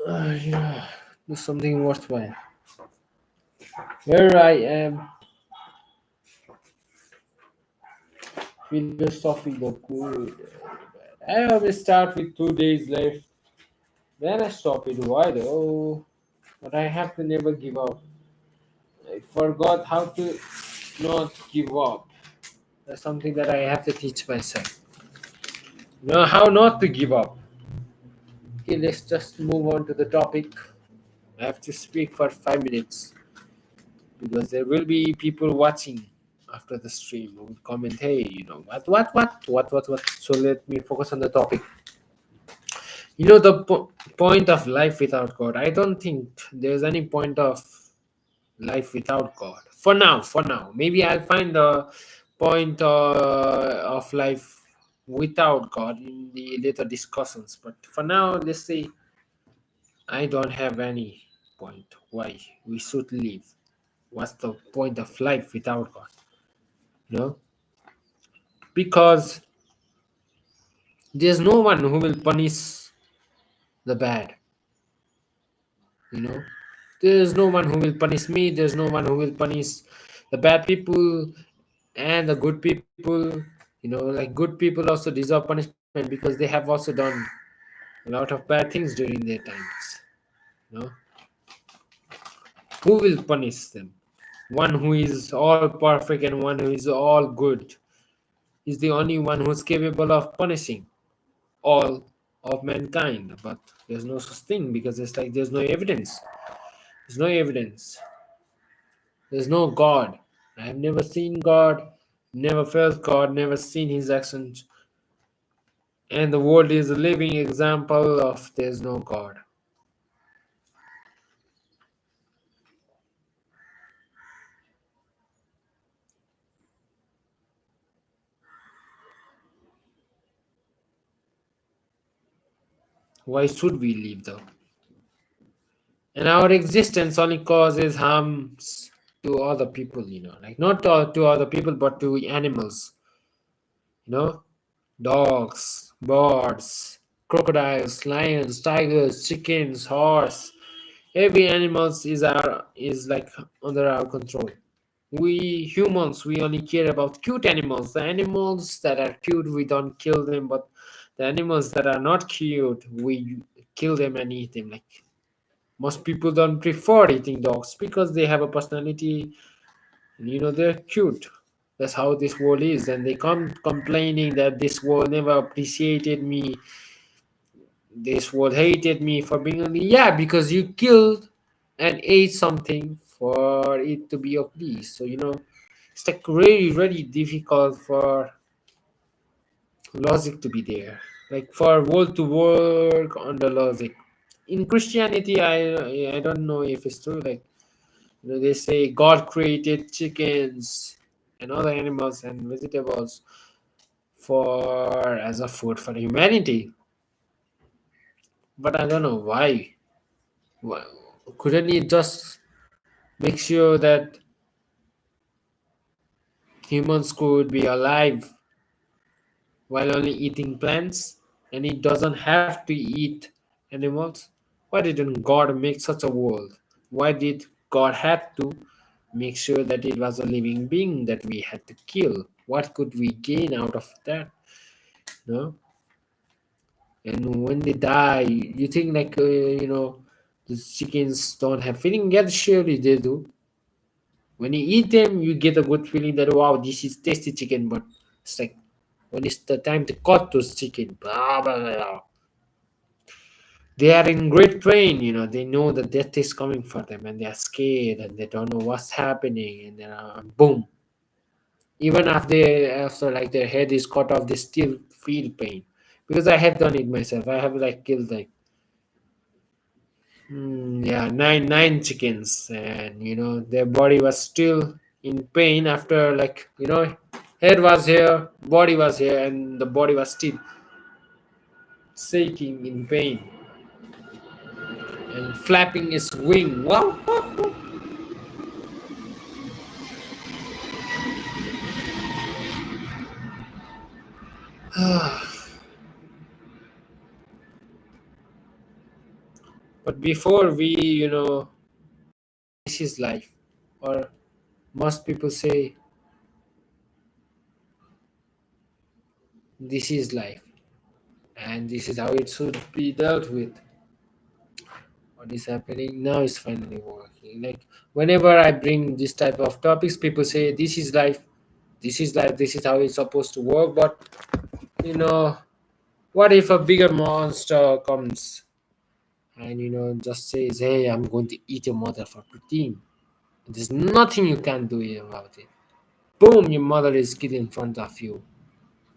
Yeah, do something worthwhile. Here I am, philosophy the good. I always start with 2 days left, then I stop it. Why though? But I have to never give up. I forgot how to not give up. That's something that I have to teach myself. Know how not to give up. Okay, let's just move on to the topic. I have to speak for 5 minutes because there will be people watching after the stream who will comment, hey, what. So let me focus on the topic. The point of life without God. I don't think there's any point of life without God. For now. Maybe I'll find the point of life without God in the later discussions. But for now, let's say I don't have any point why we should live. What's the point of life without God? You know, because there's no one who will punish the bad. You know, there's no one who will punish me. There's no one who will punish the bad people and the good people. Like good people also deserve punishment because they have also done a lot of bad things during their times. You know, who will punish them? One who is all perfect and one who is all good is the only one who's capable of punishing all of mankind. But there's no such thing because it's like there's no evidence. There's no evidence. There's no God. I have never seen God, never felt God, never seen his actions. And the world is a living example of there's no God. Why should we live though? And our existence only causes harms to other people, like not to other people, but to animals, you know, dogs, birds, crocodiles, lions, tigers, chickens, horse. Every animals is like under our control. We humans, we only care about cute animals. The animals that are cute, we don't kill them, but the animals that are not cute, we kill them and eat them. Like most people don't prefer eating dogs because they have a personality and they're cute. That's how this world is, and they come complaining that this world never appreciated me, this world hated me for being only. Yeah, because you killed and ate something for it to be of peace. So it's like really really difficult for logic to be there, like for world to work on the logic. In Christianity, I don't know if it's true, like they say God created chickens and other animals and vegetables for as a food for humanity. But I don't know why. Why couldn't he just make sure that humans could be alive while only eating plants and it doesn't have to eat animals? Why didn't God make such a world? Why did God have to make sure that it was a living being that we had to kill? What could we gain out of that? No. And when they die, you think like the chickens don't have feeling? Yeah, surely they do. When you eat them, you get a good feeling that wow, this is tasty chicken. But it's like when it's the time to cut those chicken, blah, blah, blah, they are in great pain. They know that death is coming for them, and they are scared, and they don't know what's happening, and then boom. Even after like their head is cut off, they still feel pain because I have done it myself. I have like killed like yeah, nine chickens, and their body was still in pain after like head was here, body was here, and the body was still shaking in pain and flapping its wing. Wow! But before we, this is life, or most people say this is life, and this is how it should be dealt with. What is happening now is finally working. Like whenever I bring this type of topics, people say this is life, this is life, this is how it's supposed to work. But you know, what if a bigger monster comes and just says, "Hey, I'm going to eat your mother for protein." There's nothing you can do about it. Boom, your mother is killed in front of you.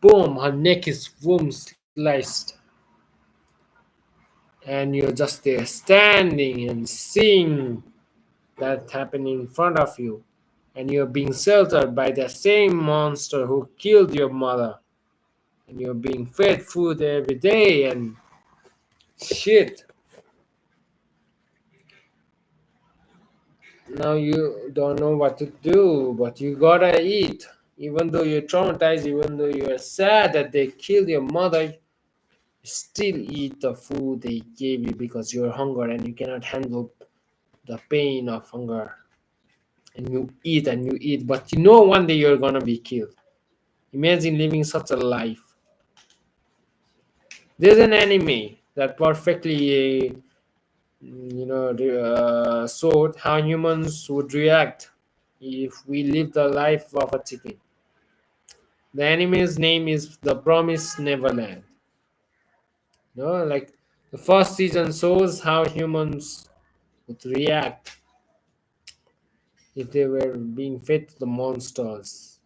Boom, her neck is boom sliced, and you're just there standing and seeing that happening in front of you, and you're being sheltered by the same monster who killed your mother, and you're being fed food every day and shit. Now you don't know what to do, but you gotta eat. Even though you're traumatized, even though you're sad that they killed your mother, you still eat the food they gave you because you're hungry and you cannot handle the pain of hunger. And you eat, but you know one day you're gonna be killed. Imagine living such a life. There's an anime that perfectly, showed how humans would react if we live the life of a chicken. The anime's name is The Promised Neverland. Like the first season shows how humans would react if they were being fed to the monsters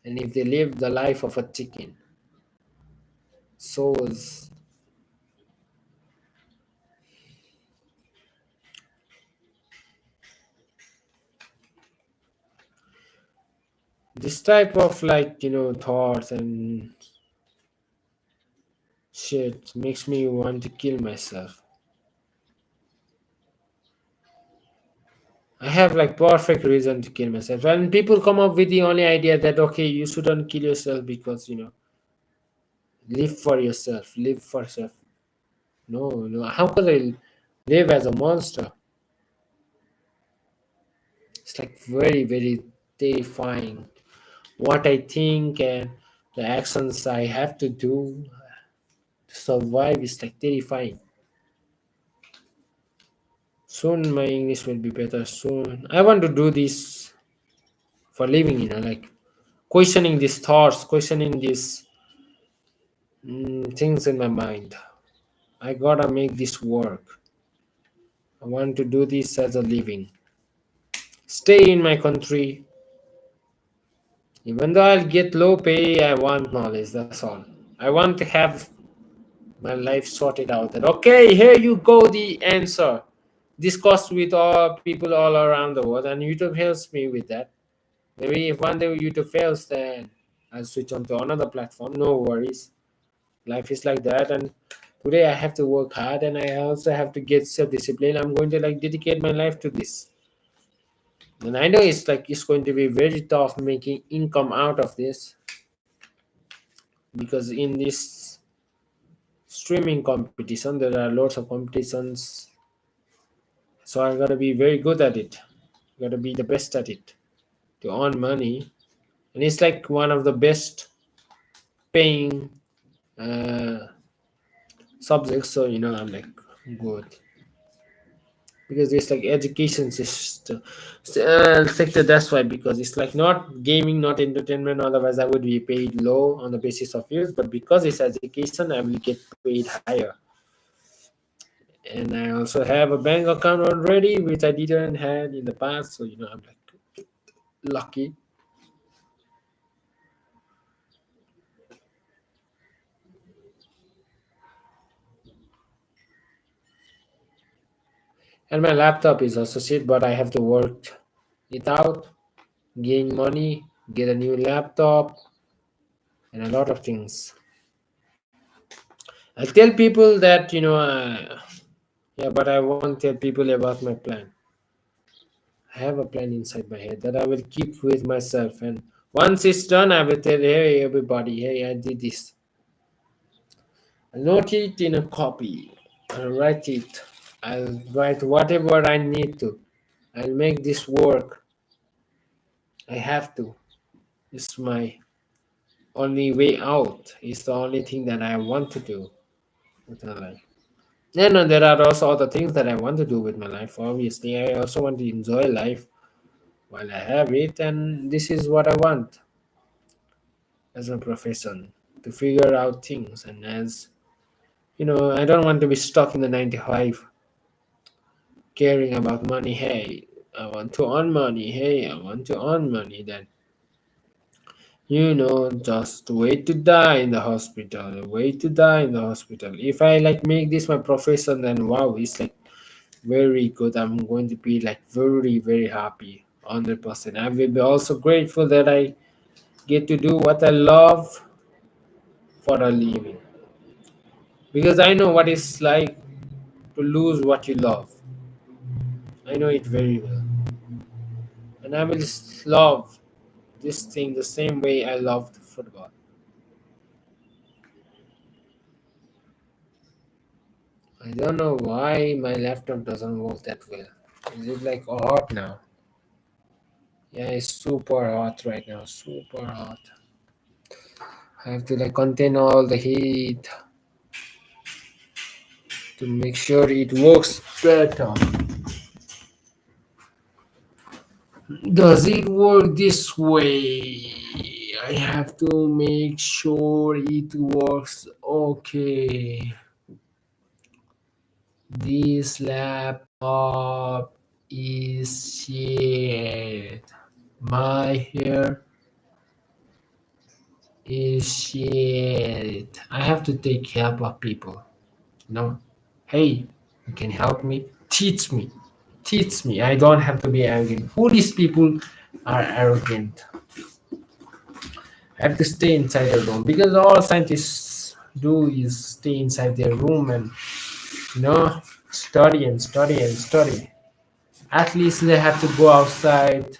and if they lived the life of a chicken. Shows this type of thoughts and shit makes me want to kill myself. I have like perfect reason to kill myself. And people come up with the only idea that okay, you shouldn't kill yourself because live for yourself, live for yourself. No, no. How could I live as a monster? It's like very, very terrifying. What I think and the actions I have to do to survive is like terrifying. Soon my English will be better. Soon I want to do this for living. Like questioning these thoughts, questioning these things in my mind. I gotta make this work. I want to do this as a living. Stay in my country. Even though I'll get low pay, I want knowledge. That's all. I want to have my life sorted out. That okay, here you go, the answer. Discuss with all people all around the world, and YouTube helps me with that. Maybe if one day YouTube fails, then I'll switch on to another platform. No worries. Life is like that, and today I have to work hard, and I also have to get self-discipline. I'm going to like dedicate my life to this, and I know it's going to be very tough making income out of this because in this streaming competition there are lots of competitions, so I gotta be very good at it. Gotta be the best at it to earn money, and it's like one of the best paying uh, subjects. So I'm like good because it's like education system sector. That's why, because it's like not gaming, not entertainment. Otherwise I would be paid low on the basis of views, but because it's education I will get paid higher. And I also have a bank account already which I didn't had in the past, so I'm like lucky. And my laptop is also shit, but I have to work it out, gain money, get a new laptop, and a lot of things. I tell people that yeah, but I won't tell people about my plan. I have a plan inside my head that I will keep with myself, and once it's done, I will tell, hey everybody, hey, I did this. I'll note it in a copy. I'll write it. I'll write whatever I need to. I'll make this work. I have to. It's my only way out. It's the only thing that I want to do with my life. And there are also other things that I want to do with my life. Obviously, I also want to enjoy life while I have it, and this is what I want as a profession, to figure out things. And as I don't want to be stuck in the 95, caring about money. Hey, I want to earn money. Hey, I want to earn money. Then just wait to die in the hospital. Wait to die in the hospital. If I like make this my profession, then wow, it's like very good. I'm going to be like very very happy, 100%. I will be also grateful that I get to do what I love for a living, because I know what it's like to lose what you love. I know it very well, and I will just love this thing the same way I loved football. I don't know why my laptop doesn't work that well. Is it like hot now? Yeah, it's super hot right now. Super hot. I have to like contain all the heat to make sure it works better. Does it work this way? I have to make sure it works okay. This laptop is shit. My hair is shit. I have to take help of people. No. Hey, you can help me? Teach me. Teach me. I don't have to be arrogant. Who these people are arrogant? I have to stay inside the room, because all scientists do is stay inside their room and study and study and study. At least they have to go outside,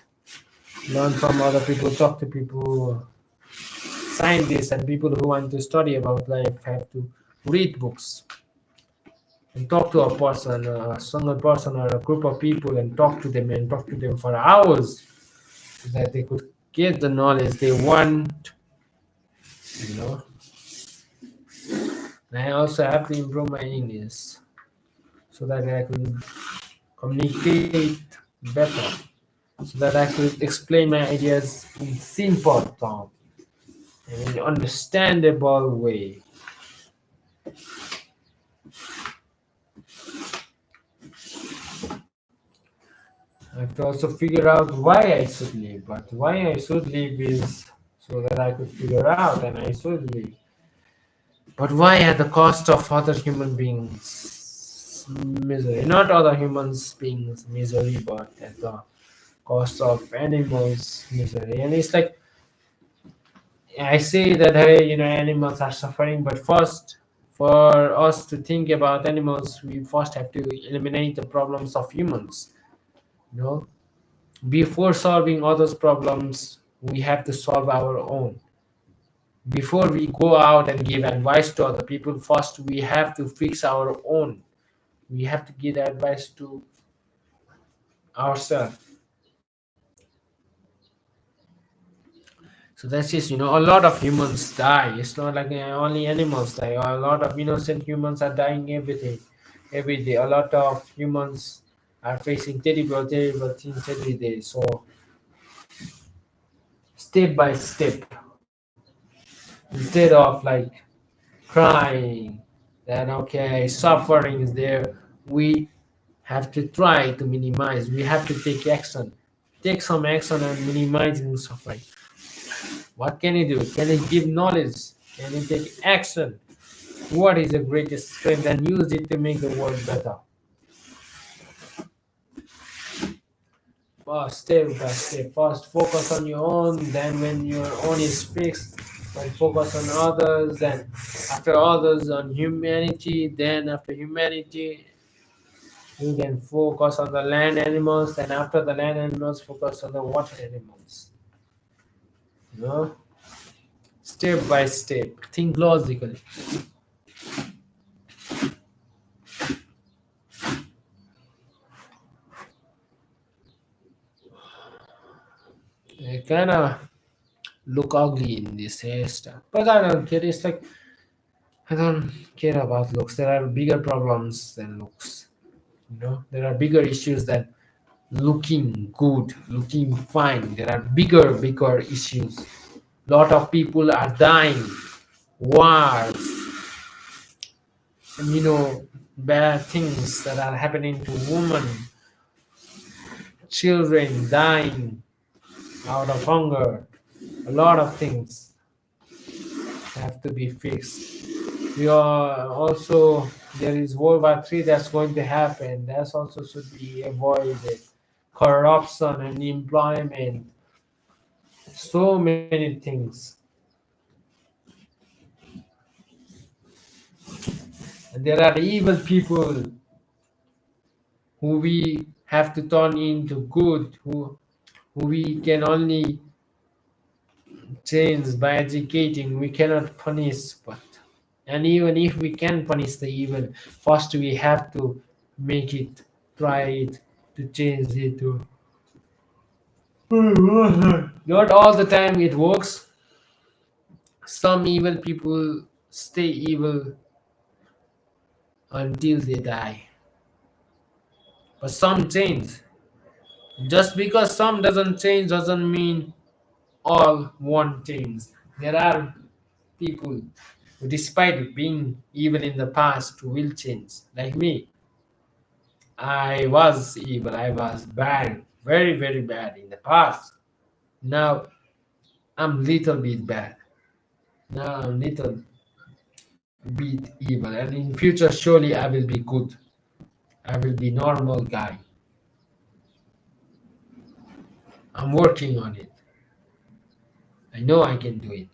learn from other people, talk to people, scientists and people who want to study about life have to read books and talk to a person, a single person or a group of people, and talk to them for hours so that they could get the knowledge they want, you know. And I also have to improve my English so that I could communicate better, so that I could explain my ideas in simple terms and in understandable way. I have to also figure out why I should leave. But why I should leave is so that I could figure out and I should leave. But why at the cost of other human beings' misery? Not other humans beings' misery, but at the cost of animals' misery. And it's like I say that hey, animals are suffering, but first, for us to think about animals, we first have to eliminate the problems of humans. You know, before solving others' problems, we have to solve our own. Before we go out and give advice to other people, first we have to fix our own. We have to give advice to ourselves. So that's just, a lot of humans die. It's not like only animals die. A lot of innocent humans are dying every day. A lot of humans are facing terrible, terrible things every day. So step by step, instead of like crying that okay suffering is there, we have to try to minimize. We have to take some action on minimizing suffering. What can you do? Can you give knowledge? Can you take action? What is the greatest strength, and use it to make the world better? First, step by step. First, focus on your own. Then, when your own is fixed, then focus on others. Then, after others, on humanity. Then, after humanity, you can focus on the land animals. Then, after the land animals, focus on the water animals. You know, step by step. Think logically. It kind of look ugly in this hairstyle, but I don't care. It's like I don't care about looks. There are bigger problems than looks. There are bigger issues than looking good, looking fine. There are bigger issues. Lot of people are dying, wars, and bad things that are happening to women, children dying out of hunger. A lot of things have to be fixed. We are also There is World War III that's going to happen. That's also should be avoided. Corruption, unemployment, so many things. And there are evil people who we have to turn into good, who we can only change by educating. We cannot punish, and even if we can punish the evil, first we have to make it, try it, to change it. Not all the time it works. Some evil people stay evil until they die, but some change. Just because some doesn't change doesn't mean all won't change. There are people who, despite being evil in the past, will change. Like me, I was evil, I was bad, very, very bad in the past. Now I'm little bit bad. Now I'm little bit evil. And in future, surely I will be good. I will be normal guy. I'm working on it. I know I can do it.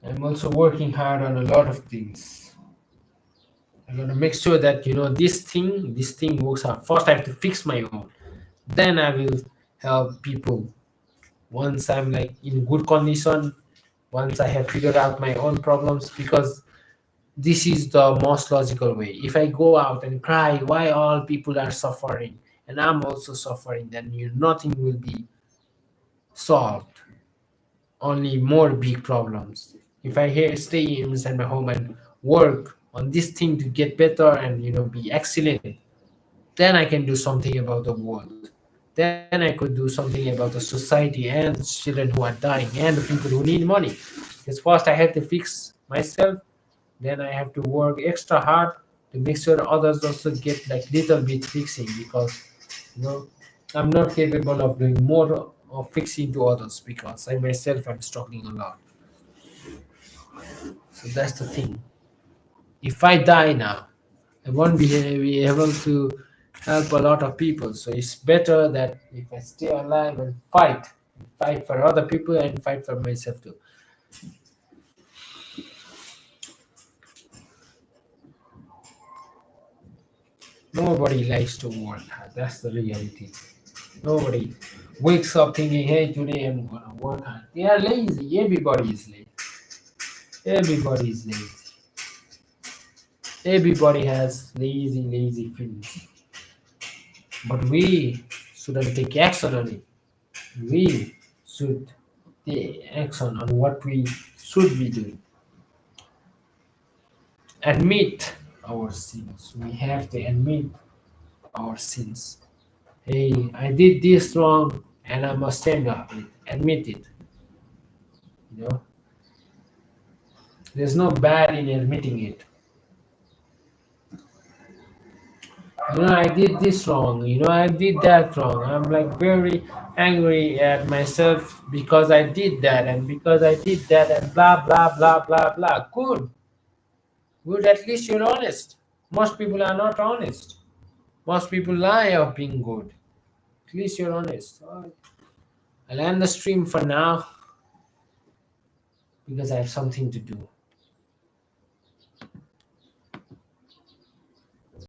I'm also working hard on a lot of things. I'm gonna make sure that this thing works out. First, I have to fix my own. Then I will help people. Once I'm like in good condition, once I have figured out my own problems, because this is the most logical way. If I go out and cry why all people are suffering and I'm also suffering, then nothing will be solved. Only more big problems. If I here stay inside my home and work on this thing to get better and be excellent, then I can do something about the world. Then I could do something about the society and the children who are dying and the people who need money. Because first I have to fix myself, then I have to work extra hard to make sure others also get like little bit fixing, because you know I'm not capable of doing more of fixing to others because I myself am struggling a lot. So that's the thing. If I die now, I won't be able to help a lot of people. So it's better that if I stay alive and fight for other people and fight for myself too. Nobody likes to work hard. That's the reality. Nobody wakes up thinking, "Hey, today I'm gonna work hard." They are lazy. Everybody is lazy. Everybody is lazy. Everybody has lazy feelings. But we shouldn't take action on it. We should take action on what we should be doing. Admit our sins. We have to admit our sins. Hey, I did this wrong and I must stand up it. Admit it. You know, there's no bad in admitting it. I did this wrong. I did that wrong. I'm like very angry at myself because I did that and because I did that and blah blah blah blah blah. Good. Good, at least you're honest. Most people are not honest. Most people lie of being good. At least you're honest. Alright. I'll end the stream for now because I have something to do.